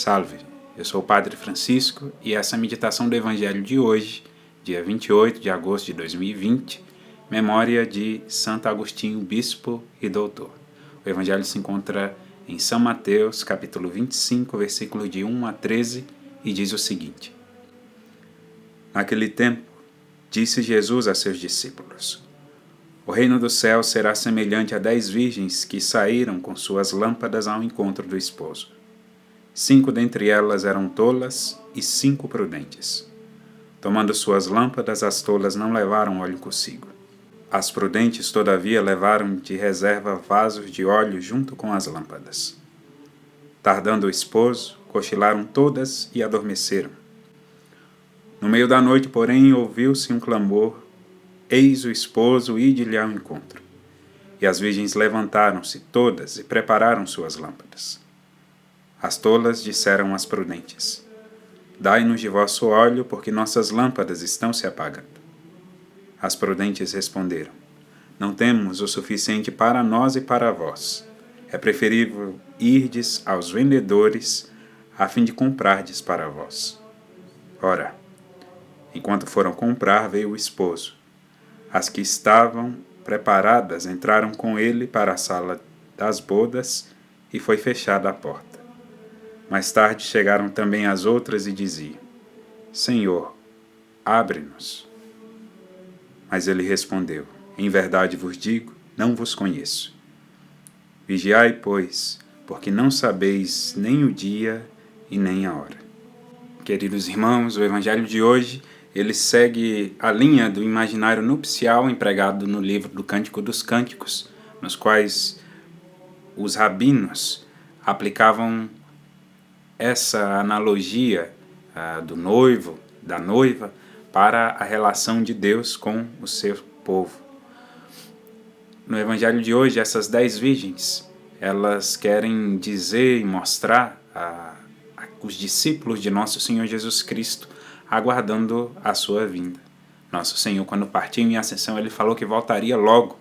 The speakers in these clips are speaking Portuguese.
Salve, eu sou o Padre Francisco e essa é a meditação do Evangelho de hoje, dia 28 de agosto de 2020, memória de Santo Agostinho, Bispo e Doutor. O Evangelho se encontra em São Mateus, capítulo 25, versículo de 1 a 13, e diz o seguinte: Naquele tempo, disse Jesus a seus discípulos: O reino do céu será semelhante a 10 virgens que saíram com suas lâmpadas ao encontro do esposo. 5 dentre elas eram tolas e 5 prudentes. Tomando suas lâmpadas, as tolas não levaram óleo consigo. As prudentes, todavia, levaram de reserva vasos de óleo junto com as lâmpadas. Tardando o esposo, cochilaram todas e adormeceram. No meio da noite, porém, ouviu-se um clamor: Eis o esposo, ide-lhe ao encontro. E as virgens levantaram-se todas e prepararam suas lâmpadas. As tolas disseram às prudentes: Dai-nos de vosso óleo, porque nossas lâmpadas estão se apagando. As prudentes responderam: Não temos o suficiente para nós e para vós. É preferível irdes aos vendedores, a fim de comprardes para vós. Ora, enquanto foram comprar, veio o esposo. As que estavam preparadas entraram com ele para a sala das bodas e foi fechada a porta. Mais tarde chegaram também as outras e diziam: Senhor, abre-nos. Mas ele respondeu: Em verdade vos digo, não vos conheço. Vigiai, pois, porque não sabeis nem o dia e nem a hora. Queridos irmãos, o Evangelho de hoje, ele segue a linha do imaginário nupcial empregado no livro do Cântico dos Cânticos, nos quais os rabinos aplicavam essa analogia do noivo, da noiva, para a relação de Deus com o seu povo. No Evangelho de hoje, essas 10 virgens, elas querem dizer e mostrar os discípulos de nosso Senhor Jesus Cristo aguardando a sua vinda. Nosso Senhor, quando partiu em ascensão, ele falou que voltaria logo,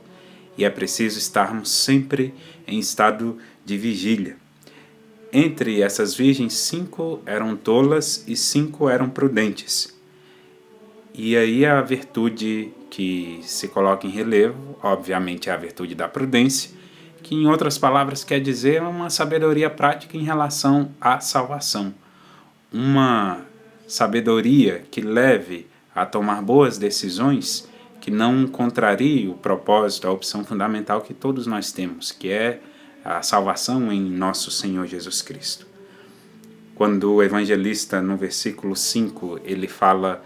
e é preciso estarmos sempre em estado de vigília. Entre essas virgens, 5 eram tolas e 5 eram prudentes. E aí a virtude que se coloca em relevo, obviamente, é a virtude da prudência, que em outras palavras quer dizer uma sabedoria prática em relação à salvação. Uma sabedoria que leve a tomar boas decisões, que não contrarie o propósito, a opção fundamental que todos nós temos, que é a salvação em nosso Senhor Jesus Cristo. Quando o evangelista, no versículo 5, ele fala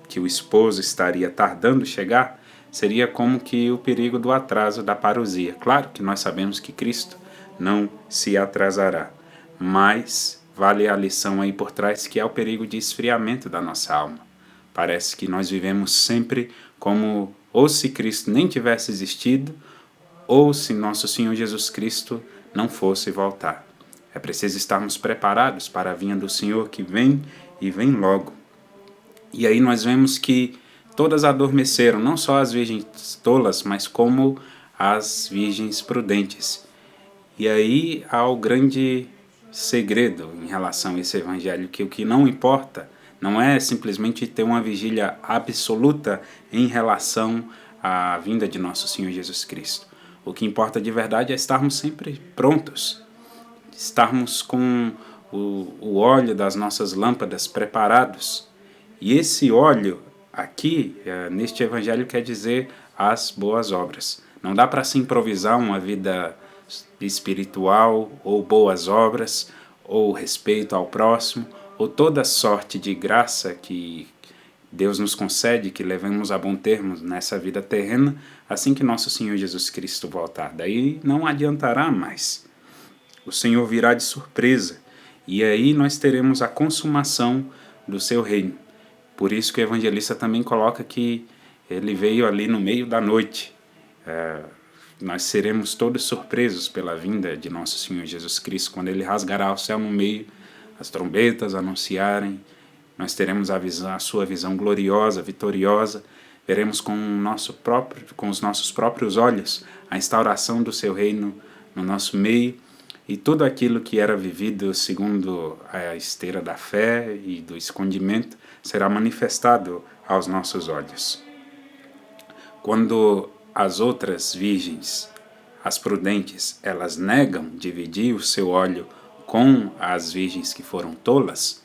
que o esposo estaria tardando chegar, seria como que o perigo do atraso da parousia. Claro que nós sabemos que Cristo não se atrasará, mas vale a lição aí por trás, que é o perigo de esfriamento da nossa alma. Parece que nós vivemos sempre como ou se Cristo nem tivesse existido, ou se nosso Senhor Jesus Cristo não fosse voltar. É preciso estarmos preparados para a vinda do Senhor, que vem e vem logo. E aí nós vemos que todas adormeceram, não só as virgens tolas, mas como as virgens prudentes. E aí há o grande segredo em relação a esse evangelho, que o que não importa não é simplesmente ter uma vigília absoluta em relação à vinda de nosso Senhor Jesus Cristo. O que importa de verdade é estarmos sempre prontos, estarmos com o óleo das nossas lâmpadas preparados. E esse óleo aqui, neste evangelho, quer dizer as boas obras. Não dá para se improvisar uma vida espiritual, ou boas obras, ou respeito ao próximo, ou toda sorte de graça que Deus nos concede, que levemos a bom termo nessa vida terrena, assim que nosso Senhor Jesus Cristo voltar. Daí não adiantará mais. O Senhor virá de surpresa, e aí nós teremos a consumação do seu reino. Por isso que o evangelista também coloca que ele veio ali no meio da noite. Nós seremos todos surpresos pela vinda de nosso Senhor Jesus Cristo, quando ele rasgará o céu no meio, as trombetas anunciarem. Nós teremos a sua visão gloriosa, vitoriosa. Veremos com os nossos próprios olhos a instauração do seu reino no nosso meio. e tudo aquilo que era vivido segundo a esteira da fé e do escondimento será manifestado aos nossos olhos. Quando as outras virgens, as prudentes, elas negam dividir o seu óleo com as virgens que foram tolas,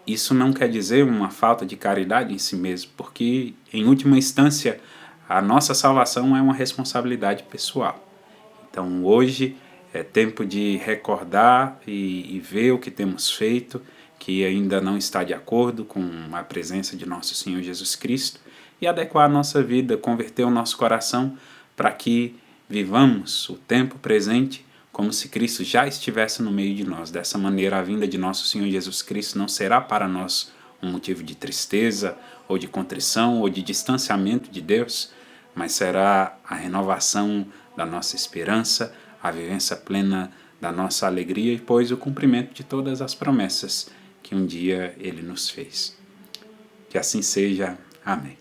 isso não quer dizer uma falta de caridade em si mesmo, porque, em última instância, a nossa salvação é uma responsabilidade pessoal. Então, hoje é tempo de recordar e ver o que temos feito, que ainda não está de acordo com a presença de nosso Senhor Jesus Cristo, e adequar a nossa vida, converter o nosso coração para que vivamos o tempo presente como se Cristo já estivesse no meio de nós. Dessa maneira, a vinda de nosso Senhor Jesus Cristo não será para nós um motivo de tristeza, ou de contrição, ou de distanciamento de Deus, mas será a renovação da nossa esperança, a vivência plena da nossa alegria e, pois, o cumprimento de todas as promessas que um dia Ele nos fez. Que assim seja. Amém.